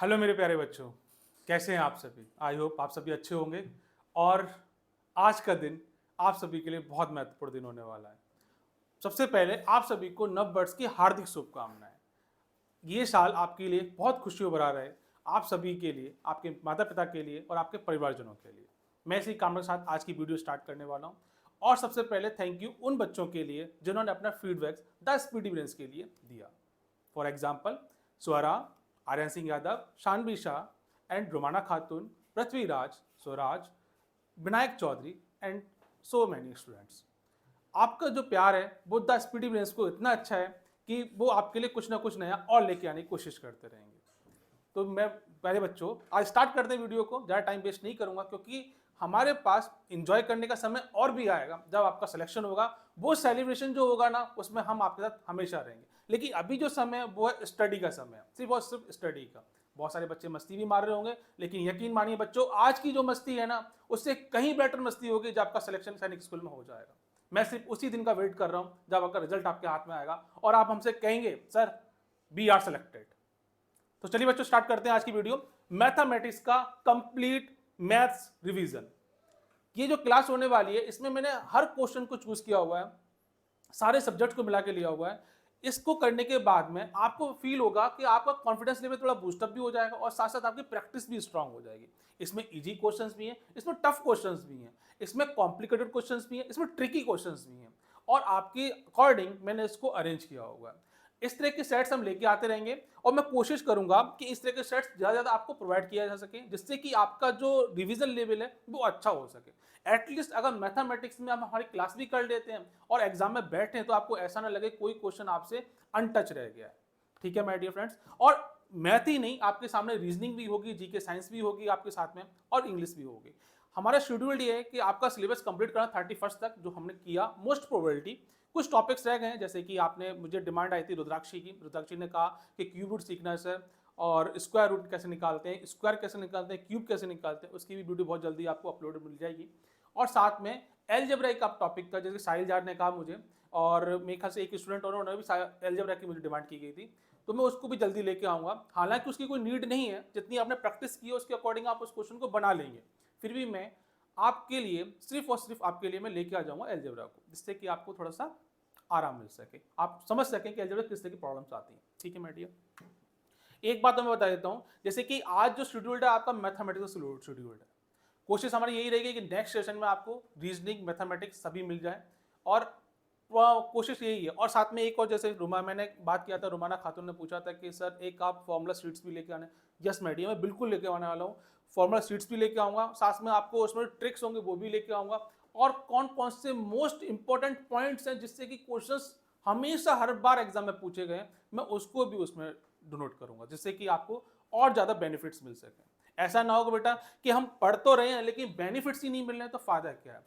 Hello मेरे प्यारे बच्चों, कैसे हैं आप सभी? आई होप आप सभी अच्छे होंगे। और आज का दिन आप सभी के लिए बहुत महत्वपूर्ण दिन होने वाला है। सबसे पहले आप सभी को नव वर्ष की हार्दिक शुभकामनाएं। ये साल आपके लिए बहुत खुशियों भरा रहे, आप सभी के लिए, आपके माता पिता के लिए और आपके परिवारजनों के लिए। मैं इसी कामना के साथ आज की वीडियो स्टार्ट करने वाला हूँ। और सबसे पहले थैंक यू उन बच्चों के लिए जिन्होंने अपना फीडबैक द स्पीडी ब्रेन्स के लिए दिया। For example Swara, Aryan Singh Yadav, Shanvi Shah and Romana Khatoon, Prithviraj, Swaraj, Vinayak Chaudhary and so many students. आपका जो प्यार है वो द स्पीडी ब्रेन्स को इतना अच्छा है कि वो आपके लिए कुछ ना कुछ नया और लेके आने की कोशिश करते रहेंगे। तो मैं प्यारे बच्चों आज स्टार्ट करते हैं वीडियो को, ज़्यादा टाइम वेस्ट नहीं करूंगा क्योंकि हमारे पास इंजॉय करने का समय और भी आएगा। जब आपका सिलेक्शन होगा वो सेलिब्रेशन जो होगा ना उसमें हम आपके साथ हमेशा रहेंगे। लेकिन अभी जो समय है वो है स्टडी का समय है, सिर्फ और सिर्फ स्टडी का। बहुत सारे बच्चे मस्ती भी मार रहे होंगे, लेकिन यकीन मानिए बच्चों आज की जो मस्ती है ना उससे कहीं बेटर मस्ती होगी जब आपका सिलेक्शन सैनिक स्कूल में हो जाएगा। मैं सिर्फ उसी दिन का वेट कर रहा हूँ जब आपका रिजल्ट आपके हाथ में आएगा और आप हमसे कहेंगे सर वी आर सेलेक्टेड। तो चलिए बच्चों स्टार्ट करते हैं आज की वीडियो। मैथमेटिक्स का कंप्लीट मैथ्स रिवीजन, ये जो क्लास होने वाली है इसमें मैंने हर क्वेश्चन को चूज किया हुआ है, सारे सब्जेक्ट को मिला के लिया हुआ है। इसको करने के बाद में आपको फील होगा कि आपका कॉन्फिडेंस लेवल थोड़ा बूस्टअप भी हो जाएगा और साथ साथ आपकी प्रैक्टिस भी स्ट्रांग हो जाएगी। इसमें इजी क्वेश्चंस भी हैं, इसमें टफ क्वेश्चंस भी हैं, इसमें कॉम्प्लिकेटेड क्वेश्चंस भी हैं, इसमें ट्रिकी क्वेश्चंस भी हैं और आपके अकॉर्डिंग मैंने इसको अरेंज किया हुआ है। इस तरह के सेट्स हम लेके आते रहेंगे और मैं कोशिश करूंगा कि इस तरह के सेट्स ज़्यादा ज़्यादा आपको प्रोवाइड किया जा सके जिससे कि आपका जो रिवीजन लेवल है वो अच्छा हो सके। एटलीस्ट अगर मैथमेटिक्स में हम हमारी क्लास भी कर लेते हैं और एग्जाम में बैठे हैं तो आपको ऐसा ना लगे कोई क्वेश्चन आपसे अनटच रह गया है। ठीक है माय डियर फ्रेंड्स। और मैथ ही नहीं, आपके सामने रीजनिंग भी होगी, जीके साइंस भी होगी आपके साथ में और इंग्लिश भी होगी। हमारा शेड्यूल ये है कि आपका सिलेबस कंप्लीट करना 31 तक, जो हमने किया। मोस्ट प्रोबेबिलिटी कुछ टॉपिक्स रह गए हैं, जैसे कि आपने मुझे डिमांड आई थी रुद्राक्षी की। रुद्राक्षी ने कहा कि क्यूब रूट सीखना है सर, और स्क्वायर रूट कैसे निकालते हैं, स्क्वायर कैसे निकालते हैं, क्यूब कैसे निकालते हैं, उसकी भी वीडियो बहुत जल्दी आपको अपलोड मिल जाएगी। और साथ में एलजेब्रा का टॉपिक था, जैसे साहिल जार ने कहा मुझे, और मेरे ख्याल से एक स्टूडेंट और उन्होंने भी एलजेब्रा की मुझे डिमांड की गई थी, तो मैं उसको भी जल्दी लेके आऊँगा। हालांकि उसकी कोई नीड नहीं है, जितनी आपने प्रैक्टिस की है उसके अकॉर्डिंग आप उस क्वेश्चन को बना लेंगे। फिर भी मैं आपके लिए सिर्फ और सिर्फ आपके लिए मैं लेके आ जाऊँगा एलजेब्रा को, जिससे कि आपको थोड़ा सा आराम मिल सके, आप समझ सकें कि एलजेब्रा किस तरह की प्रॉब्लम्स आती हैं। ठीक है मेडिया। एक बात तो मैं बता देता हूँ, जैसे कि आज जो शेड्यूल्ड है आपका मैथमेटिक्स शेड्यूल्ड है। कोशिश हमारी यही रहेगी कि नेक्स्ट सेशन में आपको रीजनिंग, मैथमेटिक्स सभी मिल जाए और कोशिश यही है। और साथ में एक और, जैसे मैंने बात किया था, रुमाना खातून ने पूछा था कि सर एक आप फॉर्मूला शीट्स भी लेके आने। यस मैडिया, मैं बिल्कुल लेके आने वाला हूँ। फॉर्मूला शीट्स भी लेके आऊँगा, साथ में आपको उसमें ट्रिक्स होंगे वो भी लेके आऊँगा। और कौन कौन से मोस्ट इंपॉर्टेंट पॉइंट्स हैं जिससे कि क्वेश्चंस हमेशा हर बार एग्जाम में पूछे गए, मैं उसको भी उसमें डिनोट करूंगा, जिससे कि आपको और ज़्यादा बेनिफिट्स मिल सके। ऐसा ना होगा बेटा कि हम पढ़ तो रहे हैं लेकिन बेनिफिट्स ही नहीं मिल रहे हैं, तो फायदा क्या है।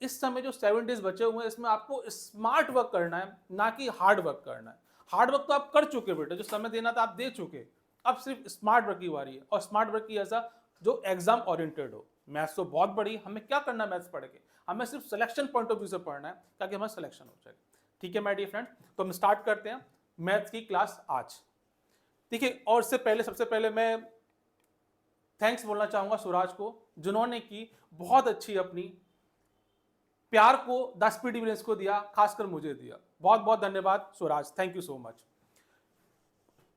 इस समय जो 7 डेज बचे हुए हैं इसमें आपको स्मार्ट वर्क करना है, ना कि हार्ड वर्क करना है। हार्ड वर्क तो आप कर चुके बेटे, जो समय देना था आप दे चुके। अब सिर्फ स्मार्ट वर्क की बारी है, और स्मार्ट वर्क की ऐसा जो एग्जाम ओरिएंटेड हो। मैथ्स तो बहुत बड़ी, हमें क्या करना है मैथ्स पढ़ के, हमें सिर्फ सिलेक्शन पॉइंट ऑफ व्यू से पढ़ना है ताकि हमारा सिलेक्शन हो जाए। ठीक है माय डियर फ्रेंड, तो हम स्टार्ट करते हैं मैथ्स की क्लास आज। देखिए, और इससे पहले सबसे पहले मैं थैंक्स बोलना चाहूंगा स्वराज को, जिन्होंने की बहुत अच्छी अपनी प्यार को 10 पीडी ब्रेन्स को दिया, खासकर मुझे दिया। बहुत बहुत धन्यवाद Swaraj, thank you so much.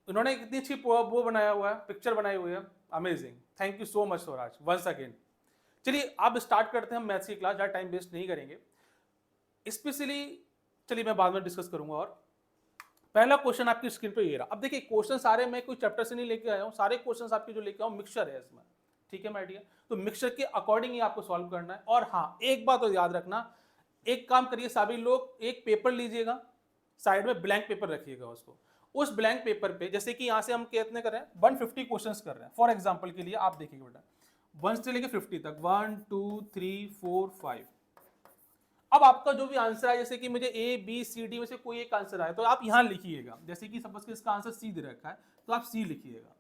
उन्होंने इतनी अच्छी वो बनाया हुआ है, पिक्चर बनाई हुई है, amazing. Thank you so much Swaraj once again. चलिए अब स्टार्ट करते हैं हम मैथ्स की क्लास, ज़्यादा टाइम वेस्ट नहीं करेंगे। स्पेशली चलिए मैं बाद में डिस्कस करूंगा। और पहला क्वेश्चन आपकी स्क्रीन पे ये रहा। अब देखिए क्वेश्चन सारे मैं कोई चैप्टर से नहीं लेके आया हूँ, सारे क्वेश्चन आपके जो लेके आऊँ मिक्सचर है इसमें। ठीक है माय डियर, तो मिक्सचर के अकॉर्डिंग ही आपको सॉल्व करना है। और हाँ एक बात तो याद रखना, एक काम करिए सभी लोग, एक पेपर लीजिएगा, साइड में ब्लैंक पेपर रखिएगा उसको। उस ब्लैंक पेपर पे, जैसे कि यहाँ से हम कितने कर रहे हैं, 150 क्वेश्चन कर रहे हैं। फॉर एग्जाम्पल के लिए आप देखिएगा बेटा, 1 से लेके 50 तक, 1 2 3 4 5। अब आपका जो भी आंसर है, जैसे कि मुझे ए बी सी डी में से कोई एक आंसर आया तो आप यहां लिखिएगा। जैसे कि सपोज कि इसका आंसर सी दे रखा है तो आप सी लिखिएगा।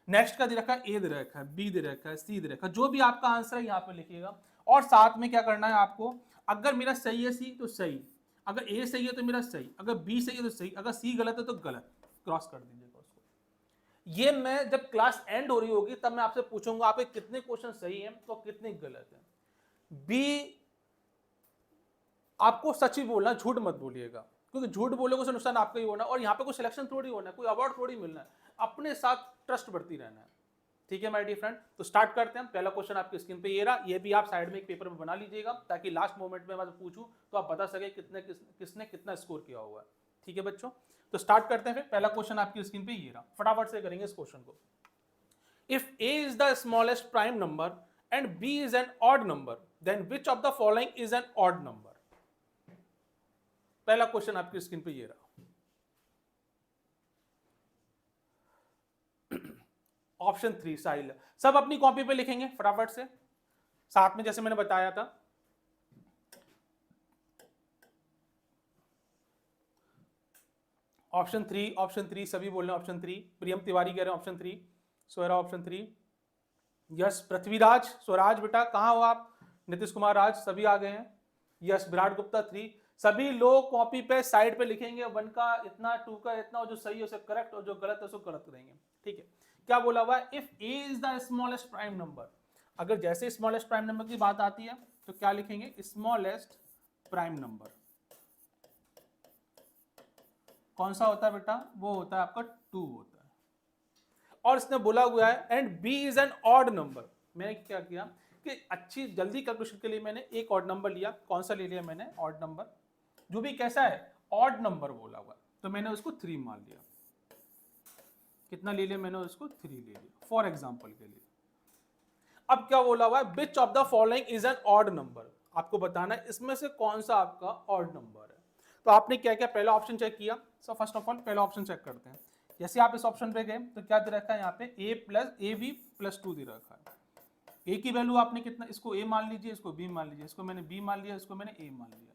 नेक्स्ट का दे रखा है ए दे रखा है, बी दे रखा है, सी दे रखा है, जो भी आपका आंसर है यहाँ पे लिखिएगा। और साथ में क्या करना है आपको, अगर मेरा सही है सी तो सही, अगर ए सही है तो मेरा सही, अगर बी सही है तो सही, अगर सी गलत है तो गलत, क्रॉस कर दीजिएगा उसको। ये मैं जब क्लास एंड हो रही होगी तब मैं आपसे पूछूंगा आपके कितने क्वेश्चन सही हैं तो कितने गलत हैं। बी, आपको सच ही बोलना, झूठ मत बोलिएगा, क्योंकि झूठ बोलोगे उससे नुकसान आपका ही होना, और यहाँ पे कोई सिलेक्शन थोड़ी होना है, कोई अवार्ड थोड़ी मिलना है, अपने साथ ट्रस्ट बढ़ती रहना है। ठीक है माय डियर फ्रेंड, तो स्टार्ट करते हैं। पहला क्वेश्चन आपकी स्क्रीन पे ये रहा, ये भी आप साइड में एक पेपर में बना लीजिएगा ताकि लास्ट मोमेंट में मैं पूछूं तो आप बता सके किसने कितना स्कोर किया हुआ है। ठीक है बच्चों, तो स्टार्ट करते हैं। फिर पहला क्वेश्चन आपकी स्क्रीन पे ये रहा, फटाफट से करेंगे इस क्वेश्चन को। If a is the smallest prime number and b is an odd number, then which of the following is an odd number? पहला क्वेश्चन आपकी स्क्रीन पे ये रहा। ऑप्शन 3 साहिल, सब अपनी कॉपी पे लिखेंगे फटाफट से, साथ में जैसे मैंने बताया था। ऑप्शन 3 सभी बोल रहे हैं ऑप्शन 3। प्रियम तिवारी कह रहे हैं option 3, Sohra option 3, yes Prithviraj, Swaraj बेटा कहाँ हो आप, नीतीश कुमार राज सभी आ गए हैं, यस विराट गुप्ता 3। सभी लोग कॉपी पे साइड पे लिखेंगे 1 का इतना, 2 का इतना, और जो सही है उसे करेक्ट और जो गलत है उसको गलत करेंगे। ठीक है, क्या बोला हुआ है, if A is the smallest prime number, अगर जैसे स्मॉलेस्ट प्राइम नंबर की बात आती है तो क्या लिखेंगे, स्मॉलेस्ट प्राइम नंबर कौन सा होता है बेटा, वो होता है आपका 2 होता है। और इसने बोला हुआ है and b is an odd number, मैंने क्या किया कि अच्छी जल्दी कैलकुलेशन के लिए मैंने एक ऑड नंबर लिया, कौन सा ले लिया मैंने, ऑड नंबर, जो भी कैसा है ऑड नंबर बोला हुआ, तो मैंने उसको 3 मान लिया। कितना ले लिया मैंने उसको, 3 ले लिया फॉर एग्जांपल के लिए। अब क्या बोला हुआ है, which of the following is an odd number, आपको बताना है इसमें से कौन सा आपका ऑड नंबर है। तो आपने क्या किया, पहला ऑप्शन चेक किया। सो फर्स्ट ऑफ ऑल पहला ऑप्शन चेक करते हैं। जैसे आप इस ऑप्शन पे गए तो क्या दे रखा है यहाँ पे ab+2 दे रखा है। ए की वैल्यू आपने कितना, इसको ए मान लीजिए, इसको बी मान लीजिए, इसको मैंने बी मान लिया, इसको मैंने ए मान लिया।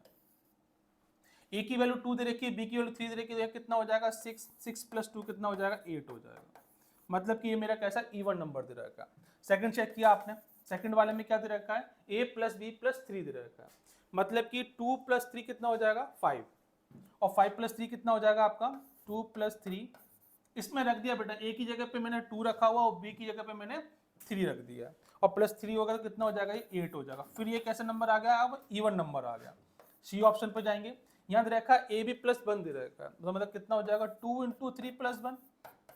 ए की वैल्यू 2 दे रखी है, बी की वैल्यू 3 दे रखी है, कितना हो जाएगा 6, 6+2 कितना हो जाएगा 8 हो जाएगा। मतलब कि ये मेरा कैसा इवन नंबर दे रखा है। सेकंड चेक किया आपने, सेकंड वाले में क्या दे रखा है, a+b+3 दे रखा है, मतलब कि 2+3 कितना हो जाएगा 5, और 5+3 कितना हो जाएगा आपका 2+3। इसमें रख दिया बेटा, ए की जगह पे मैंने 2 रखा हुआ और बी की जगह पे मैंने 3 रख दिया, और +3 होगा तो कितना हो जाएगा, ये 8 हो जाएगा। फिर ये कैसे नंबर आ गया, अब इवन नंबर आ गया। सी ऑप्शन पे जाएंगे, यहाँ दे रखा है ab+1 दे रखा है, मतलब कितना हो जाएगा 2 × 3+1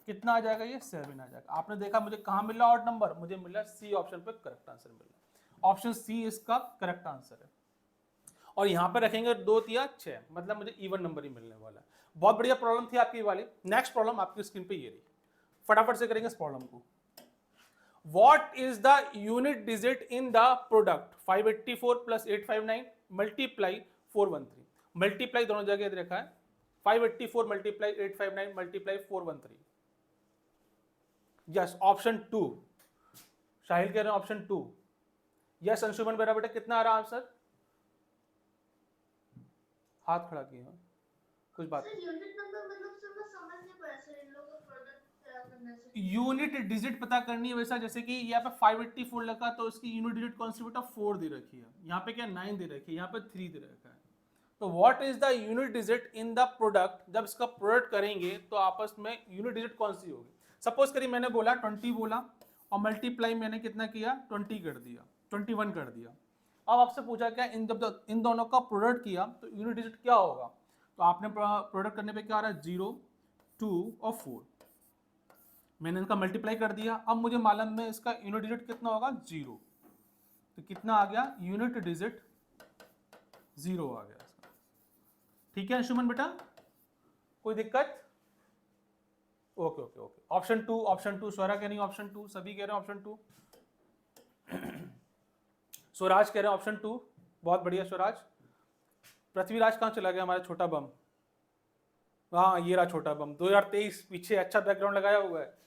कितना आ जाएगा, ये 7 आ जाएगा। आपने देखा मुझे कहाँ मिल रहा ऑड नंबर, मुझे मिल रहा सी ऑप्शन पे करेक्ट आंसर मिल रहा है। ऑप्शन सी इसका करेक्ट आंसर है। और यहाँ पे रखेंगे 2 या 6, मतलब मुझे इवन नंबर ही मिलने वाला है। बहुत बढ़िया प्रॉब्लम थी आपकी वाली। नेक्स्ट प्रॉब्लम आपकी स्क्रीन पे ये रही, फटाफट से करेंगे इस प्रॉब्लम को। What is the unit digit in the product 584 + 859 multiply 413? Multiply दोनों जगह दे रखा है, 584 × 859 × 413। यस ऑप्शन 2, साहिल कह रहे हैं ऑप्शन 2। यस अंशुमन मेरा बेटा कितना आ रहा आंसर, हाथ खड़ा किए हैं कुछ बात। यूनिट नंबर मतलब सर मैं समझ नहीं पाया सर, इन लोगों का प्रोडक्ट क्या करना है। यूनिट डिजिट पता करनी है, वैसा जैसे कि यहाँ पे 584 लगा तो उसकी यूनिट डिजिट कौन सी बेटा 4 दे रखी है, यहाँ पे क्या 9 दे रखी है, यहाँ पे 3 दे रखा है। तो what is the unit digit in the product, जब इसका प्रोडक्ट करेंगे तो आपस में यूनिट डिजिट कौन सी होगी। सपोज करिए मैंने बोला 20 बोला और मल्टीप्लाई मैंने कितना किया 20 कर दिया, 21 कर दिया। अब आपसे पूछा क्या इन दोनों का प्रोडक्ट किया तो यूनिट डिजिट क्या होगा, तो आपने प्रोडक्ट करने पे क्या आ रहा है 0, 2 और 4, मैंने इनका मल्टीप्लाई कर दिया। अब मुझे मालूम है इसका यूनिट डिजिट कितना होगा 0, तो कितना आ गया यूनिट डिजिट 0 आ गया इसका। ठीक है अंशुमन बेटा, कोई दिक्कत, okay okay okay. Option two Swara कह रही ऑप्शन 2, सभी कह रहे हैं ऑप्शन 2, स्वराज कह रहे हैं ऑप्शन 2, बहुत बढ़िया स्वराज। पृथ्वीराज कहाँ चला गया हमारा छोटा बम, हाँ ये रहा छोटा बम 2023 पीछे अच्छा बैकग्राउंड लगाया हुआ है,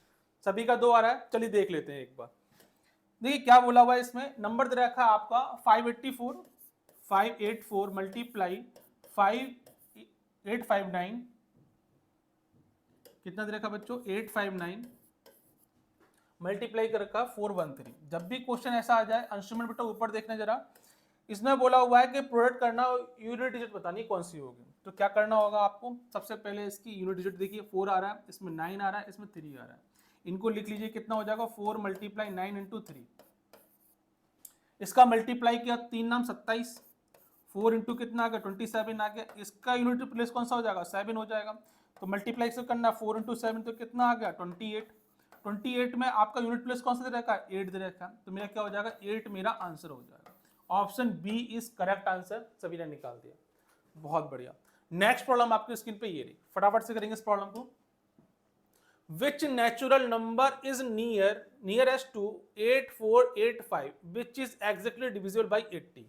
सभी का 2 आ रहा है। चलिए देख लेते हैं एक बार। देखिए क्या बोला हुआ है इसमें, नंबर दे रखा है आपका 584 मल्टीप्लाई 859 कितना दे रखा बच्चों 859 मल्टीप्लाई कर रखा 413। जब भी क्वेश्चन ऐसा आ जाए अंशुमन बेटा ऊपर देखना जरा, इसमें बोला हुआ है कि प्रोडक्ट करना, यूनिट डिजिट बतानी कौन सी होगी। तो क्या करना होगा आपको, सबसे पहले इसकी यूनिट डिजिट देखिए 4 आ रहा है, इसमें 9 आ रहा है, इसमें 3 आ रहा है। इनको लिख लीजिए, कितना हो जाएगा 4 मल्टीप्लाई 9 इंटू 3, इसका मल्टीप्लाई किया 3 नाम 27, 4 इंटू कितना आ गया 27 आ गया, इसका यूनिट प्लेस कौन सा हो जाएगा 7 हो जाएगा, तो मल्टीप्लाई से करना 4 इंटू 7 तो कितना आ गया 28, 28 में आपका यूनिट प्लेस कौन सा दे रखा है 8 दे रखा है, तो मेरा क्या हो जाएगा 8 मेरा आंसर हो जाएगा। Option b is correct answer, सभी ने निकाल दिया, बहुत बढ़िया। नेक्स्ट प्रॉब्लम आपकी स्क्रीन पे ये रही, फटाफट से करेंगे इस प्रॉब्लम को। Which natural number is nearest to 8485 which is exactly divisible by 80?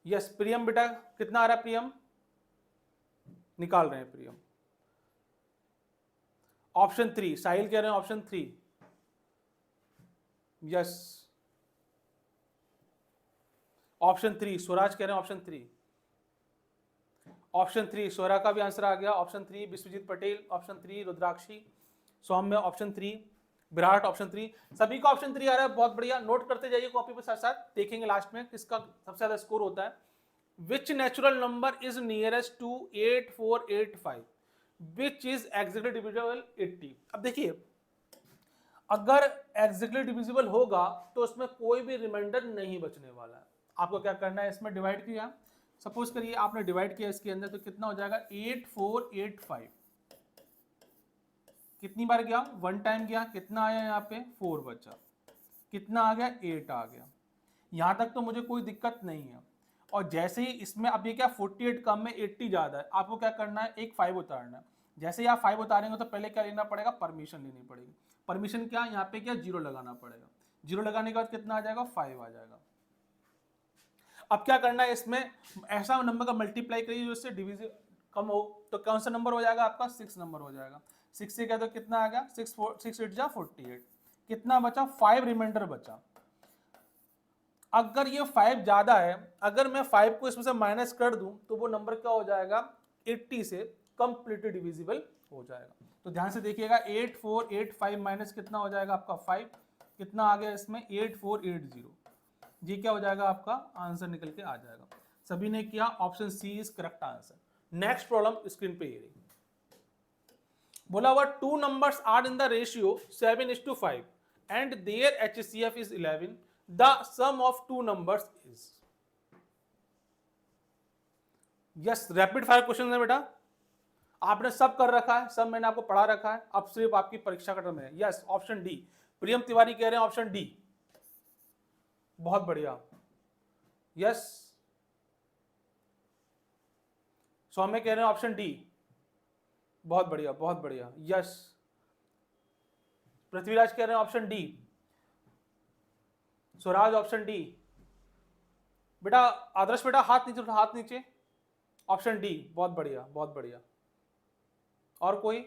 Yes प्रियम बेटा कितना आ रहा है प्रियम, निकाल रहे हैं प्रियम। ऑप्शन 3 साहिल कह रहे हैं ऑप्शन 3, यस ऑप्शन 3 स्वराज कह रहे हैं ऑप्शन 3, ऑप्शन 3 स्वरा का भी आंसर आ गया, ऑप्शन 3 विश्वजीत पटेल, ऑप्शन 3 रुद्राक्षी, सौम्य ऑप्शन 3, विराट ऑप्शन 3, सभी का ऑप्शन 3 आ रहा है, बहुत बढ़िया। नोट करते जाइए कॉपी पे, साथ साथ देखेंगे लास्ट में किसका सबसे ज्यादा स्कोर होता है। Which natural number is nearest to 8485 which is exactly divisible 80। अब देखिए अगर एक्जैक्टली डिविजिबल होगा तो उसमें कोई भी रिमाइंडर नहीं बचने वाला है। आपको क्या करना है, इसमें डिवाइड किया, सपोज करिए आपने डिवाइड किया इसके अंदर, तो कितना हो जाएगा 8485, कितनी बार गया 1 टाइम गया, कितना आया यहाँ पे 4 बचा, कितना आ गया 8 आ गया, यहाँ तक तो मुझे कोई दिक्कत नहीं है। और जैसे ही इसमें अब ये क्या 48 कम में 80 ज्यादा है, आपको क्या करना है एक 5 उतारना है। जैसे ही आप 5 उतारेंगे तो पहले क्या लेना पड़ेगा, परमिशन लेनी पड़ेगी। परमिशन क्या, यहाँ पे क्या 0 लगाना पड़ेगा, 0 लगाने के बाद कितना आ जाएगा 5 आ जाएगा। अब क्या करना है, इसमें ऐसा नंबर का मल्टीप्लाई करिए जो इससे डिविजन कम हो, तो कौन सा नंबर हो जाएगा आपका 6 नंबर हो जाएगा। 6 से क्या तो कितना आ गया 6 8 जा 48, कितना बचा 5 रिमाइंडर बचा। अगर ये 5 ज्यादा है, अगर मैं 5 को इसमें से माइनस कर दूं तो वो नंबर क्या हो जाएगा 80 से कंप्लीटली डिविजिबल हो जाएगा। तो ध्यान से देखिएगा 8485 माइनस कितना हो जाएगा आपका 5, कितना आ गया इसमें 8480, ये क्या हो जाएगा आपका आंसर निकल के आ जाएगा। सभी ने किया, option c is correct answer. Next problem screen पे ये रही, बोला हुआ 2 numbers are in the ratio 7:5 and their HCF is 11, the sum of 2 numbers is। Yes rapid fire question है बेटा, आपने सब कर रखा है, सब मैंने आपको पढ़ा रखा है, अब सिर्फ आपकी परीक्षा का टर्म है। यस ऑप्शन डी, प्रियम तिवारी कह रहे हैं ऑप्शन डी, बहुत बढ़िया। यस सौम्य कह रहे हैं ऑप्शन डी, बहुत बढ़िया बहुत बढ़िया। यस पृथ्वीराज कह रहे हैं option D, Swaraj option D, बेटा आदर्श बेटा हाथ नीचे उठा, हाथ नीचे, ऑप्शन डी, बहुत बढ़िया बहुत बढ़िया। और कोई,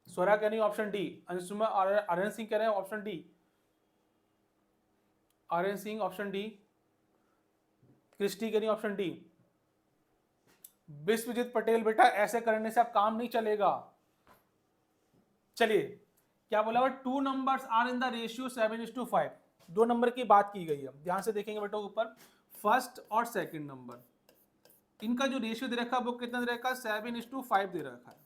स्वरा कह रही है ऑप्शन डी, अंशुमा आर्यन सिंह कह रहे हैं option d, Aryan Singh option d, Christy कह रही है ऑप्शन डी। विश्वजीत पटेल बेटा ऐसे करने से अब काम नहीं चलेगा। चलिए क्या बोला हुआ 2 numbers are in the ratio 7:5, 2 number की बात की गई है, ध्यान से देखेंगे बेटा ऊपर, फर्स्ट और सेकंड नंबर, इनका जो रेशियो दे रखा है वो कितना दे रखा है 7:5 दे रखा है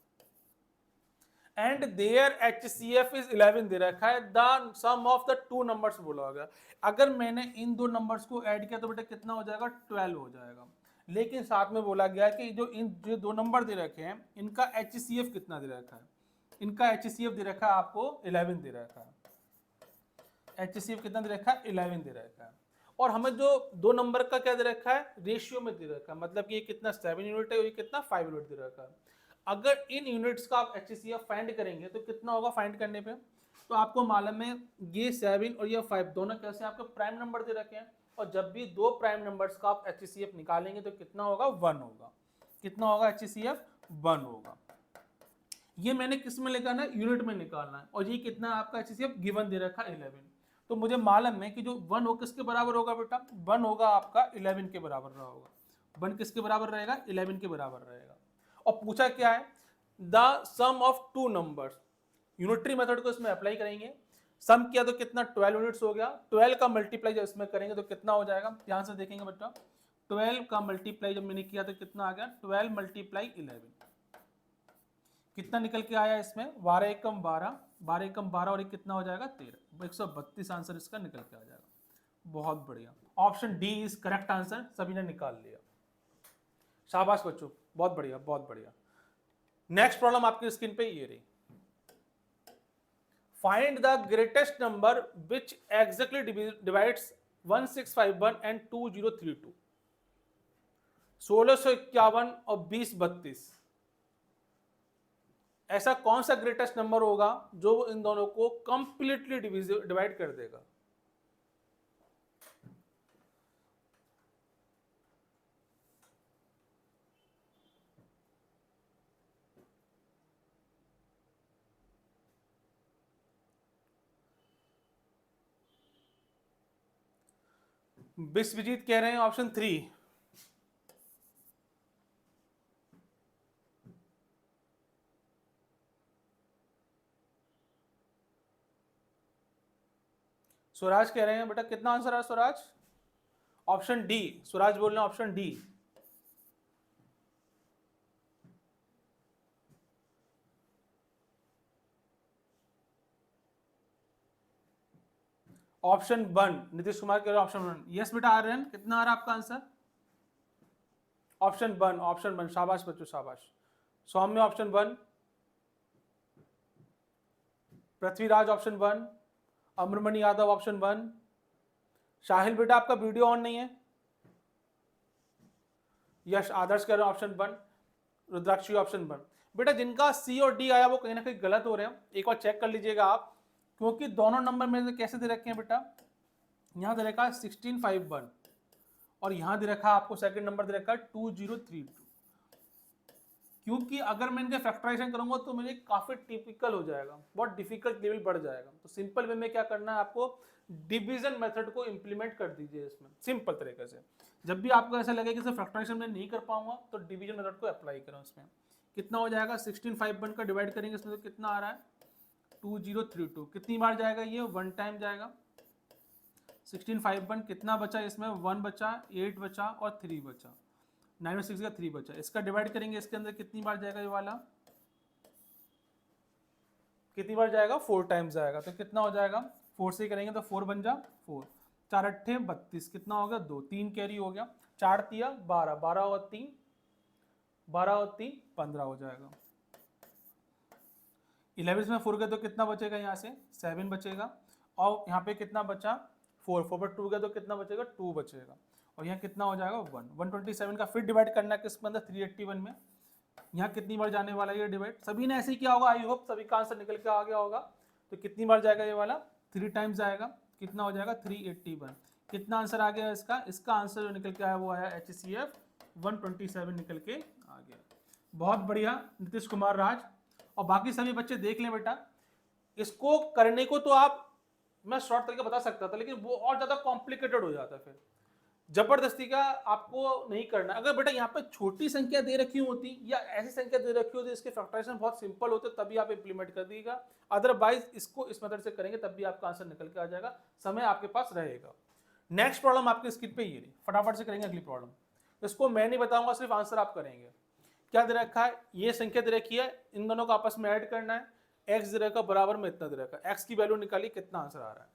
एंड देयर HCF इज 11 दे रखा है, the sum of the 2 numbers बोला होगा। अगर मैंने इन 2 numbers को ऐड किया तो बेटा कितना हो जाएगा 12 हो जाएगा, लेकिन साथ में बोला गया कि जो 2 नंबर दे रखे हैं इनका HCF कितना दे रखा है, इनका HCF दे रखा है आपको 11 दे रखा है, HCF कितना दे रखा है 11 दे रखा है। और हमें जो 2 नंबर का क्या दे रखा है रेशियो में दे रखा है, मतलब कि ये कितना 7 यूनिट है और ये कितना 5 यूनिट दे रखा है। अगर इन यूनिट्स का आप HCF फाइंड करेंगे तो कितना होगा फाइंड करने पे, तो आपको मालूम है ये 7 और ये 5 दोनों कैसे आपके प्राइम नंबर दे रखे हैं, और जब भी 2 प्राइम नंबर्स का आप HCF निकालेंगे तो कितना होगा 1 होगा, कितना होगा HCF 1 होगा। ये मैंने किस में निकालना है यूनिट में निकालना है, और ये कितना आपका HCF गिवन दे रखा 11, तो मुझे मालूम है कि जो 1 हो किसके बराबर होगा बेटा 1 होगा आपका 11 के बराबर रहा होगा, 1 किसके बराबर रहेगा 11 के बराबर रहेगा। और पूछा क्या है the sum of 2 numbers, unitary method को इसमें अप्लाई करेंगे, सम किया तो कितना 12 यूनिट्स हो गया, 12 का मल्टीप्लाई जब इसमें करेंगे तो कितना हो जाएगा, ध्यान से देखेंगे बेटा 12 का मल्टीप्लाई जब मैंने किया तो कितना आ गया 12 × 11, कितना निकल के आया इसमें 12 एकम 12, 12 एकम 12 और एक कितना हो जाएगा 13, 132 आंसर इसका निकल के आ जाएगा। बहुत बढ़िया, option D is correct answer, सभी ने निकाल लिया। शाबाश बच्चों, बहुत बढ़िया बहुत बढ़िया। नेक्स्ट प्रॉब्लम आपकी स्क्रीन पे ये रही, find the greatest number which exactly divides 1651 and 2032। 1651 और 2032, ऐसा कौन सा ग्रेटेस्ट नंबर होगा जो इन दोनों को कंप्लीटली डिवाइड कर देगा? विश्वजीत कह रहे हैं ऑप्शन 3। स्वराज कह रहे हैं बेटा कितना आंसर है स्वराज? ऑप्शन डी, स्वराज बोल रहे हैं option D. Option 1, Nitish Kumar कह रहे हैं ऑप्शन 1। यस बेटा आर्यन, कितना आ रहा है आपका आंसर? ऑप्शन 1, ऑप्शन 1, शाबाश बच्चों शाबाश। Saumya option 1, Prithviraj option 1, Amarmani Yadav option 1, Shahil बेटा आपका वीडियो ऑन नहीं है। यश आदर्श कह रहे हैं ऑप्शन 1, रुद्राक्षी ऑप्शन 1। बेटा जिनका सी और डी आया वो कहीं ना कहीं गलत हो रहे हैं, एक बार चेक कर लीजिएगा आप, क्योंकि दोनों नंबर में कैसे दे रखे हैं बेटा, यहां दे रखा है 1651 और यहां दे रखा है आपको सेकंड नंबर दे रखा है 2032। क्योंकि अगर मैं इनके फैक्टराइजेशन करूंगा तो मेरे काफी टिपिकल हो जाएगा, बहुत डिफिकल्ट लेवल बढ़ जाएगा। तो सिंपल वे में क्या करना है आपको, डिवीजन मेथड को इंप्लीमेंट कर दीजिए इसमें सिंपल तरीके से। जब भी आपको ऐसा लगे कि सर फैक्टराइजेशन में नहीं कर पाऊंगा तो डिवीजन मेथड को अप्लाई करो इसमें। कितना हो जाएगा 1651 का डिवाइड करेंगे इसमें तो कितना आ रहा है 2032। कितनी बार जाएगा ये, 1 टाइम जाएगा। 1651 कितना बचा इसमें, 1 बचा, 8 बचा और 3 बचा, 9 और 6 का 3 बचा। इसका डिवाइड करेंगे इसके अंदर कितनी बार जाएगा ये वाला, कितनी बार जाएगा 4 टाइम्स जाएगा। तो कितना हो जाएगा 4 से करेंगे तो 4 बन जा 4, 4 अट्ठे 32, कितना हो गया 2, 3 कैरी हो गया, 4 तिया 12, 12 और 3 15 हो जाएगा। 11 में 4 गए तो कितना बचेगा, यहाँ से 7 बचेगा और यहाँ पे कितना बचा 4, 4 पर 2 गए तो कितना बचेगा 2 बचेगा और यहाँ कितना हो जाएगा 1। 127 का फिर डिवाइड करना है किसके अंदर 381 में। यहाँ कितनी बार जाने वाला ये डिवाइड, सभी ने ऐसे ही किया होगा, आई होप सभी का आंसर निकल के आ गया होगा। तो कितनी बार जाएगा ये वाला 3 टाइम्स जाएगा, कितना हो जाएगा 381। कितना आंसर आ गया इसका, इसका आंसर जो निकल के आया वो आया HCF 127 निकल के आ गया। बहुत बढ़िया नीतीश कुमार राज और बाकी सभी बच्चे देख लें बेटा। इसको करने को तो आप, मैं शॉर्ट तरीका बता सकता था लेकिन वो और ज्यादा कॉम्प्लिकेटेड हो जाता है, फिर जबरदस्ती का आपको नहीं करना। अगर बेटा यहाँ पे छोटी संख्या दे रखी होती या ऐसी संख्या दे रखी होती इसके फैक्टराइजेशन बहुत सिंपल होते तभी आप इंप्लीमेंट कर दीजिएगा, अदरवाइज इसको इस मेथड से करेंगे तब भी आपका आंसर निकल के आ जाएगा, समय आपके पास रहेगा। नेक्स्ट प्रॉब्लम आपकी स्क्रीन पे ये रही, फटाफट से करेंगे अगली प्रॉब्लम। इसको मैं नहीं बताऊंगा, सिर्फ आंसर आप करेंगे। क्या दे रखा है, ये संख्या दे रखी है, इन दोनों को आपस में ऐड करना है, एक्स दे रखा बराबर में इतना दे रखा है, एक्स की वैल्यू निकाली, कितना आंसर आ रहा है।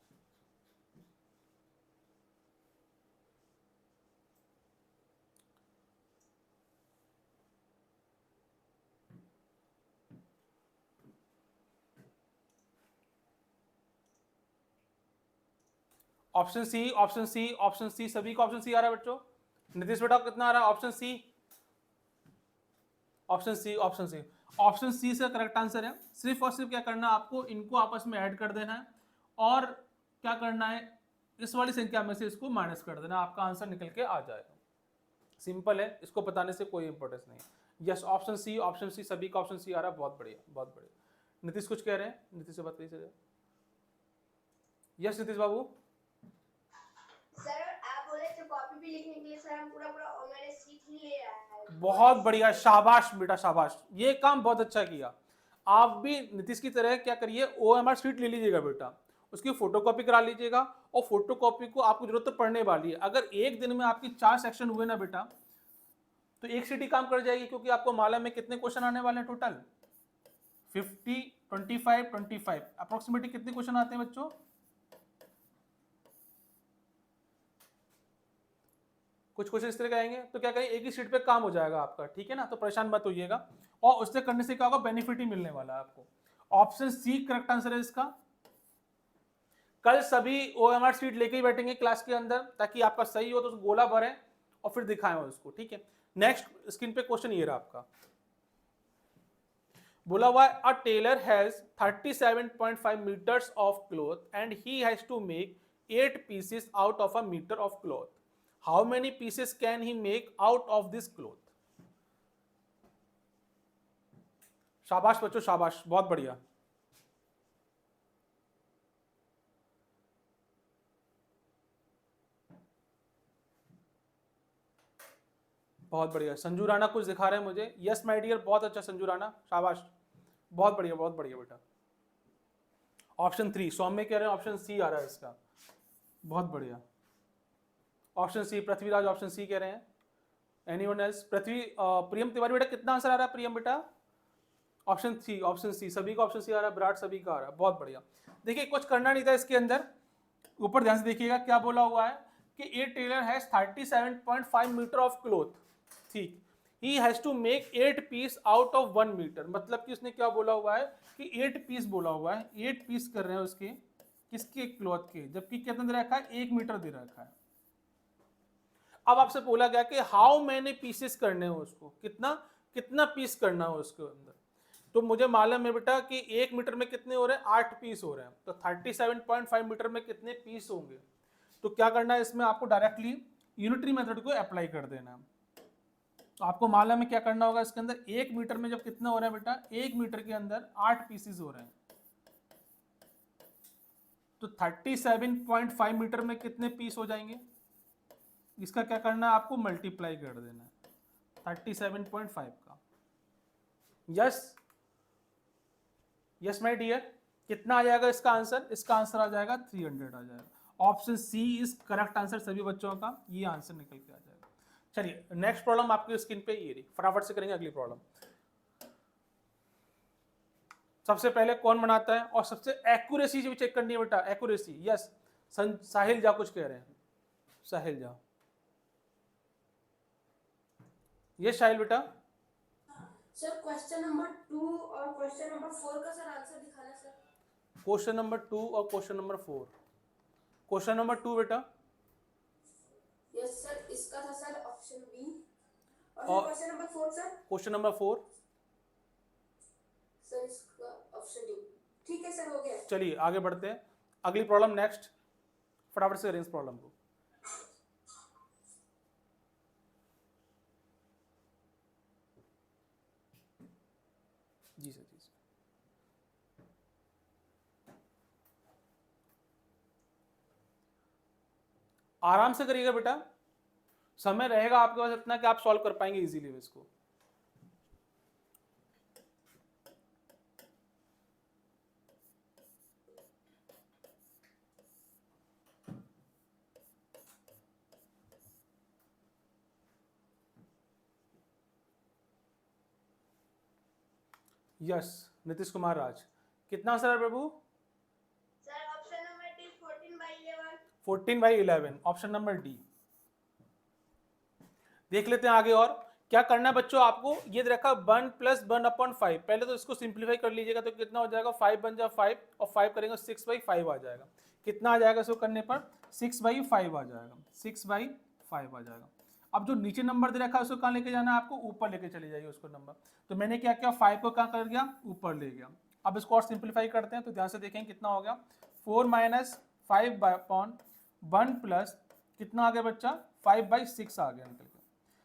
Option c, option c, option c, सभी का ऑप्शन सी आ रहा है बच्चों। नीतीश बेटा कितना आ रहा है, option c, option c, option c, option c से करेक्ट आंसर है। सिर्फ और सिर्फ क्या करना है आपको, इनको आपस में ऐड कर देना है और क्या करना है, इस वाली संख्या में से इसको माइनस कर देना, आपका आंसर निकल के आ जाएगा। सिंपल है, इसको बताने से कोई इंपॉर्टेंस नहीं है। Yes option c, option c, सभी का ऑप्शन सी आ रहा है, बहुत बढ़िया बहुत बढ़िया। नीतीश कुछ कह रहे हैं, नीतीश से बात करिए। यस नीतीश बाबू। सर आप बोले थे कॉपी भी लिखने के लिए, सर हम पूरा पूरा मैंने सीख ही लिया है। बहुत बढ़िया, शाबाश बेटा शाबाश, ये काम बहुत अच्छा किया। आप भी नीतीश की तरह क्या करिए, OMR शीट ले लीजिएगा बेटा, उसकी फोटोकॉपी करा लीजिएगा और फोटोकॉपी को आपको जरूरत तो पढ़ने वाली है। अगर एक दिन में आपकी 4 सेक्शन हुए ना बेटा तो एक शीट ही काम कर जाएगी, क्योंकि आपको मालूम है कितने क्वेश्चन आने वाले हैं टोटल 50, 25, 25 अप्रोक्सीमेटली कितने क्वेश्चन आते हैं बच्चों? कुछ क्वेश्चन इस तरह के आएंगे, तो क्या करें, एक ही शीट पे काम हो जाएगा आपका, ठीक है ना, तो परेशान मत होइएगा। और उससे करने से क्या होगा, बेनिफिट ही मिलने वाला है आपको। ऑप्शन सी करेक्ट आंसर है इसका। कल सभी OMR शीट लेके ही बैठेंगे क्लास के अंदर, ताकि आपका सही हो तो गोला भरें और फिर दिखाएं उसको, ठीक है। नेक्स्ट स्क्रीन पे क्वेश्चन ये रहा आपका, बोला हुआ a tailor has 37.5 metres of cloth and he has to make 8 pieces out of a metre of cloth. How many pieces can he make out of this cloth? शाबाश बच्चों, शाबाश, बहुत बढ़िया। बहुत बढ़िया। संजू राणा कुछ दिखा रहे हैं मुझे। यस माय डियर, बहुत अच्छा संजू राणा, शाबाश, बहुत बढ़िया, बहुत बढ़िया बेटा। ऑप्शन 3 सौम्य कह रहे हैं, ऑप्शन सी आ रहा है इसका, बहुत बढ़िया। Option c Prithviraj, option c कह रहे हैं। Anyone else? प्रियम तिवारी बेटा, कितना आंसर आ रहा है प्रियम बेटा? ऑप्शन सी, ऑप्शन सी, सभी का ऑप्शन सी आ रहा है, विराट सभी का आ रहा है, बहुत बढ़िया। देखिए कुछ करना नहीं था इसके अंदर, ऊपर ध्यान से देखिएगा क्या बोला हुआ है कि a tailor has 37.5 metre of cloth, ठीक, ही has to make 8 piece out of 1 metre. मतलब कि उसने क्या बोला हुआ है कि 8 पीस बोला हुआ है, 8 पीस कर रहे हैं उसके, किसके, क्लॉथ के, जबकि कितना दे रखा है, 1 मीटर दे रखा है। अब आपसे बोला गया कि हाउ मैनी पीसेस करने हैं उसको, कितना कितना पीस करना है उसके अंदर। तो मुझे मालूम है बेटा कि 1 मीटर में कितने हो रहे हैं, 8 पीस हो रहे हैं, तो 37.5 मीटर में कितने पीस होंगे। तो क्या करना है इसमें, आपको डायरेक्टली यूनिटरी मेथड को अप्लाई कर देना है। तो आपको मालूम है क्या करना होगा इसके अंदर, 1 मीटर में जब कितना हो रहा है बेटा, 1 मीटर के अंदर 8 पीसेस हो रहे हैं, तो 37.5 मीटर में कितने पीस हो जाएंगे, इसका क्या करना है, आपको मल्टीप्लाई कर देना है 37.5 का। यस, यस माय डियर, कितना आ जाएगा इसका आंसर? इसका आंसर आ जाएगा 300 आ जाएगा। Option c is correct answer सभी बच्चों का, ये आंसर निकल के आ जाएगा। चलिए नेक्स्ट प्रॉब्लम आपकी स्क्रीन पे ये रही, फटाफट से करेंगे अगली प्रॉब्लम। सबसे पहले कौन बनाता है, और सबसे एक्यूरेसी भी चेक करनी है बेटा, एक्यूरेसी। यस, साहिल जा कुछ कह रहे हैं, साहिल जा। ये साहिल बेटा, सर क्वेश्चन नंबर 2 और क्वेश्चन नंबर 4 का सर आंसर दिखाना सर। क्वेश्चन नंबर 2 और क्वेश्चन नंबर 4। क्वेश्चन नंबर 2 बेटा, यस सर, इसका था सर ऑप्शन बी। और question number 4 sir? Question number 4 sir इसका ऑप्शन डी। ठीक है सर, हो गया। चलिए आगे बढ़ते हैं, अगली प्रॉब्लम नेक्स्ट, फटाफट से करें इस प्रॉब्लम को। जी सर, जी सर। आराम से करिएगा बेटा, समय रहेगा आपके पास इतना कि आप सॉल्व कर पाएंगे इजीली इसको। यस, नीतीश कुमार राज, कितना आंसर है प्रभु? Sir option number D 14/11। 14/11, option number D. देख लेते हैं आगे, और क्या करना है बच्चों आपको, ये रखा 1 + 1/5। पहले तो इसको सिंप्लीफाई कर लीजिएगा, तो कितना हो जाएगा, 5 बन जाए 5, और 5 करेंगे 6/5 आ जाएगा। कितना आ जाएगा इसको करने पर, 6/5 आ जाएगा, 6/5 आ जाएगा। अब जो नीचे नंबर दे रखा है उसको कहाँ लेके जाना है आपको, ऊपर लेके चले जाइए उसको नंबर। तो मैंने क्या किया, 5 को कहाँ कर गया, ऊपर ले गया। अब इसको और सिंप्लीफाई करते हैं, तो ध्यान से देखें कितना हो गया, 4 - 5/1 प्लस कितना आ गया बच्चा, 5/6 आ गया निकल के।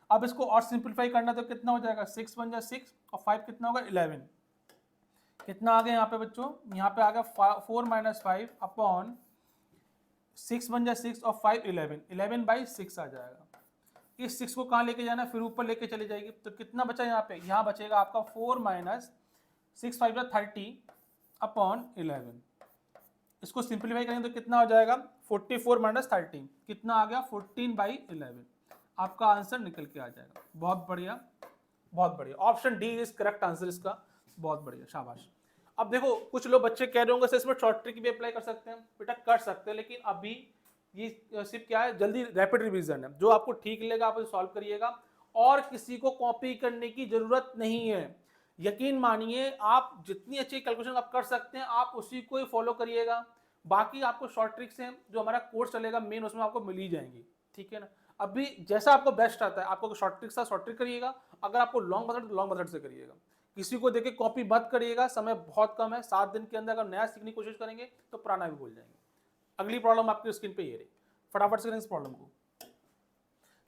अब इसको और सिंप्लीफाई करना तो कितना हो जाएगा, 6 बन जाए 6, और 5 कितना होगा, 11। कितना आ गया यहाँ पे बच्चों, यहाँ पे आ गया 4 - 5/6 बन जाए 6, और 5 11, 11/6 आ जाएगा। इस 6 को कहाँ लेके जाना है, फिर ऊपर लेके चली जाएगी। तो कितना बचा यहाँ पे, यहाँ बचेगा आपका 4 - 6 5 30/11। इसको सिंप्लीफाई करेंगे तो कितना हो जाएगा, 44 - 30, कितना आ गया, 14/11। आपका आंसर निकल के आ जाएगा। बहुत बढ़िया, बहुत बढ़िया, option D is correct answer इसका। बहुत बढ़िया, शाबाश। अब देखो कुछ लोग बच्चे कह रहे होंगे सर इसमें शॉर्ट ट्रिक भी अप्लाई कर सकते हैं, बेटा कर सकते हैं, लेकिन अभी ये सिर्फ क्या है, जल्दी रैपिड रिवीजन है, जो आपको ठीक लगेगा आप उसे सॉल्व करिएगा और किसी को कॉपी करने की जरूरत नहीं है। यकीन मानिए आप जितनी अच्छी कैलकुलेशन आप कर सकते हैं आप उसी को ही फॉलो करिएगा, बाकी आपको शॉर्ट ट्रिक्स हैं जो हमारा कोर्स चलेगा मेन उसमें आपको मिल ही जाएंगी, ठीक है ना। अभी जैसा आपको बेस्ट आता है, आपको शॉर्ट ट्रिक शॉर्ट ट्रिक करिएगा, अगर आपको लॉन्ग मेथड तो लॉन्ग मेथड से करिएगा, किसी को देखे कॉपी मत करिएगा, समय बहुत कम है, 7 दिन के अंदर अगर नया सीखने की कोशिश करेंगे तो पुराना भी भूल जाएंगे। अगली प्रॉब्लम आपकी स्क्रीन पे ये रही, फटाफट से करें इस प्रॉब्लम को।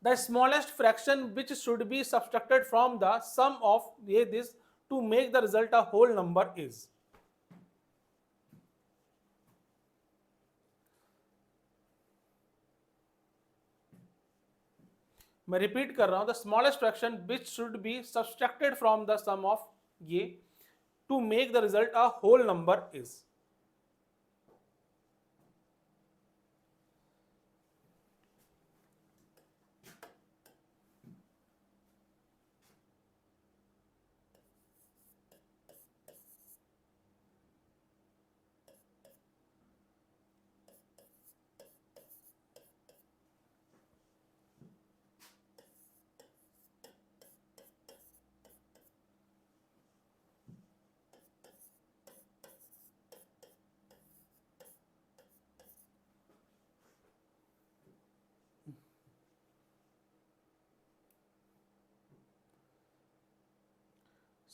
The smallest fraction which should be subtracted from the sum of ये this to make the result a whole number is. मैं रिपीट कर रहा हूं, the smallest fraction which should be subtracted from the sum of ये to make the result a whole number is.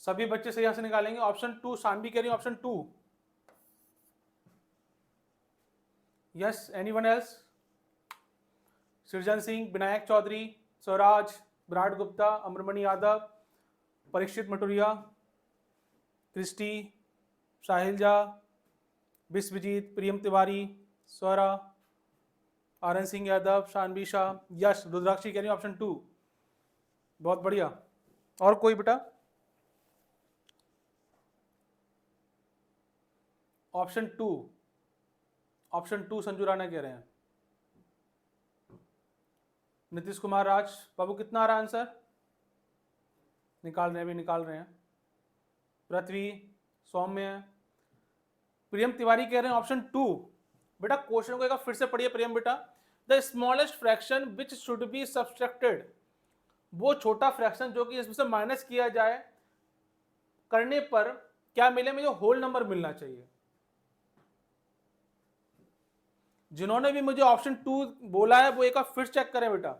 सभी बच्चे सही answer निकालेंगे। ऑप्शन 2 शानवी कह रही है, ऑप्शन 2। Yes, anyone else? सृजन सिंह, विनायक चौधरी, स्वराज, विराट गुप्ता, अमरमणि यादव, परीक्षित मटुरिया, क्रिस्टी, साहिल झा, विश्वजीत, प्रियम तिवारी, स्वरा, आरएन सिंह यादव, शानवी शाह, यश, रुद्राक्षी कह रही है ऑप्शन 2। बहुत बढ़िया। और कोई बेटा? ऑप्शन 2, ऑप्शन 2 संजू राणा कह रहे हैं। नीतीश कुमार राज, बाबू कितना आ रहा है आंसर? निकाल रहे हैं, अभी निकाल रहे हैं। पृथ्वी, सौम्य, प्रियम तिवारी कह रहे हैं ऑप्शन 2। बेटा क्वेश्चन को एक बार फिर से पढ़िए प्रियम बेटा। The smallest fraction which should be subtracted, वो छोटा फ्रैक्शन जो कि इसमें से माइनस किया जाए, करने पर क्या मिले, मुझे होल नंबर मिलना चाहिए। जिन्होंने भी मुझे ऑप्शन 2 बोला है वो एक बार फिर चेक करें बेटा।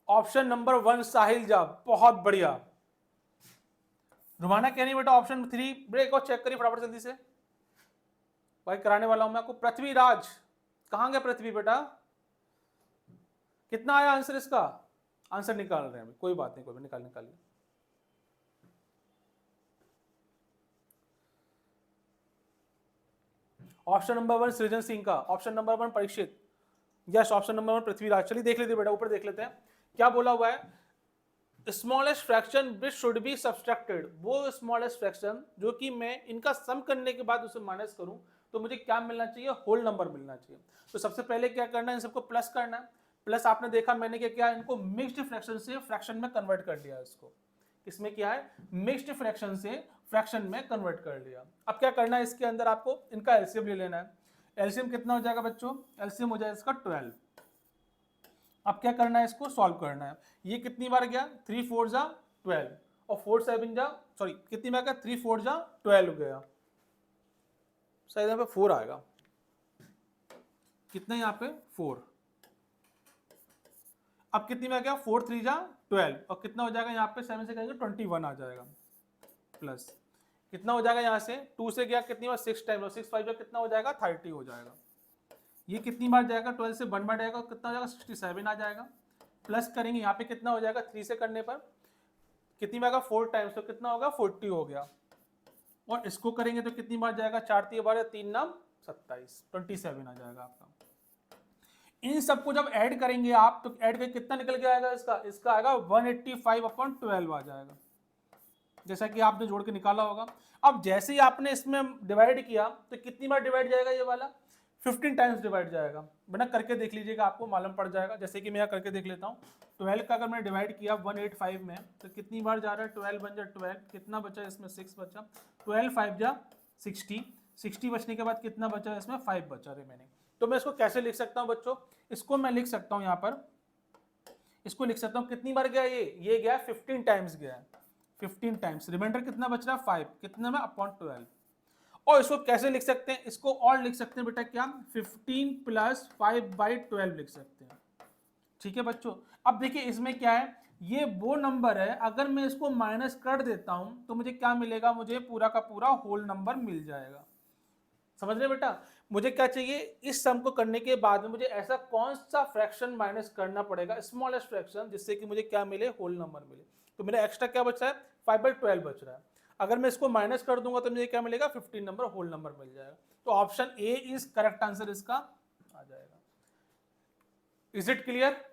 ऑप्शन नंबर 1 साहिल झा, बहुत बढ़िया। रुमाना कह रही बेटा ऑप्शन 3, ब्रेक और चेक करिए फटाफट जल्दी से, भाई कराने वाला हूं मैं आपको। पृथ्वी राज, कहां गया पृथ्वी बेटा? कितना आया आंसर इसका? आंसर निकाल रहे हैं, कोई बात नहीं, कोई निकालिए। ऑप्शन नंबर 1 सृजन सिंह का, option number 1 Parikshit, yes, option number 1 Prithviraj. चलिए देख लेते बेटा, ऊपर देख लेते हैं क्या बोला हुआ है। Smallest fraction which should be subtracted, वो स्मॉलेस्ट फ्रैक्शन जो कि मैं इनका सम करने के बाद उसे माइनस करूं तो मुझे क्या मिलना चाहिए, होल नंबर मिलना चाहिए। तो सबसे पहले क्या करना है, इन सबको प्लस करना है। प्लस आपने देखा मैंने क्या किया, इनको मिक्स्ड फ्रैक्शन से फ्रैक्शन में कन्वर्ट कर दिया। इसको इसमें क्या है, मिक्स्ड फ्रैक्शन से फ्रैक्शन में कन्वर्ट कर लिया। अब क्या करना है, इसके अंदर आपको इनका एलसीएम ले लेना है। एलसीएम कितना हो जाएगा बच्चों? एलसीएम हो जाएगा इसका 12। अब क्या करना है, इसको सॉल्व करना है। ये कितनी बार गया, 3 4 जा 12 और 4 7 जा, सॉरी कितनी बार गया, 3 4 जा 12 गया, शायद यहाँ पे 4 आएगा। कितना यहाँ पे 4। अब कितनी बार गया, 4 3 जा 12 और कितना हो जाएगा यहाँ पे 7 से करेंगे 21 आ जाएगा, प्लस कितना हो जाएगा यहाँ से 2 से गया कितनी बार 6 टाइम, 6 5 बार कितना हो जाएगा 30 हो जाएगा। ये कितनी बार जाएगा, 12 से 1 बार जाएगा, कितना हो जाएगा 67 आ जाएगा। प्लस करेंगे यहाँ पे कितना हो जाएगा, 3 से करने पर कितनी बार का 4 टाइम्स, तो कितना होगा 40 हो गया। और इसको करेंगे तो कितनी बार जाएगा, 4 3 बार 3 नाम 27, 27 आ जाएगा आपका। इन सबको जब ऐड करेंगे आप तो ऐड करके कितना निकल के आएगा, इसका आएगा 185/12 आ जाएगा, जैसा कि आपने जोड़ के निकाला होगा। अब जैसे ही आपने इसमें डिवाइड किया तो कितनी बार डिवाइड जाएगा ये वाला, 15 टाइम्स डिवाइड जाएगा बेटा, करके देख लीजिएगा, आपको मालूम पड़ जाएगा। जैसे कि मैं यहाँ करके देख लेता हूँ। 12 का अगर मैंने डिवाइड किया 185 में तो कितनी बार जा रहा है, 12 बन जा 12, कितना बचा इसमें 6 बचा, 12 5 जा 60, 60 बचने के बाद कितना बचा इसमें 5 बचा रिमेनिंग। तो मैं इसको कैसे लिख सकता हूँ बच्चों, इसको मैं लिख सकता हूँ यहाँ पर, इसको लिख सकता हूँ कितनी बार गया ये गया 15 टाइम्स गया है, 15 टाइम्स, रिमाइंडर कितना बच रहा है 5, कितना में अपॉन 12। और इसको कैसे लिख सकते हैं, इसको और लिख सकते हैं बेटा क्या, 15 प्लस 5/12 लिख सकते हैं। ठीक है बच्चों, अब देखिए इसमें क्या है, ये वो नंबर है, अगर मैं इसको माइनस कर देता हूं तो मुझे क्या मिलेगा, मुझे पूरा का पूरा होल नंबर मिल जाएगा। समझ रहे बेटा, मुझे क्या चाहिए, इस सम को करने के बाद में मुझे ऐसा कौन सा फ्रैक्शन माइनस करना पड़ेगा, स्मॉलेस्ट फ्रैक्शन, जिससे कि मुझे क्या मिले, होल नंबर मिले। तो मेरा एक्स्ट्रा क्या बच रहा है, 5/12 बच रहा है। अगर मैं इसको माइनस कर दूंगा तो मुझे क्या मिलेगा, 15 नंबर होल नंबर मिल जाएगा। तो option A is correct answer इसका आ जाएगा। Is it clear?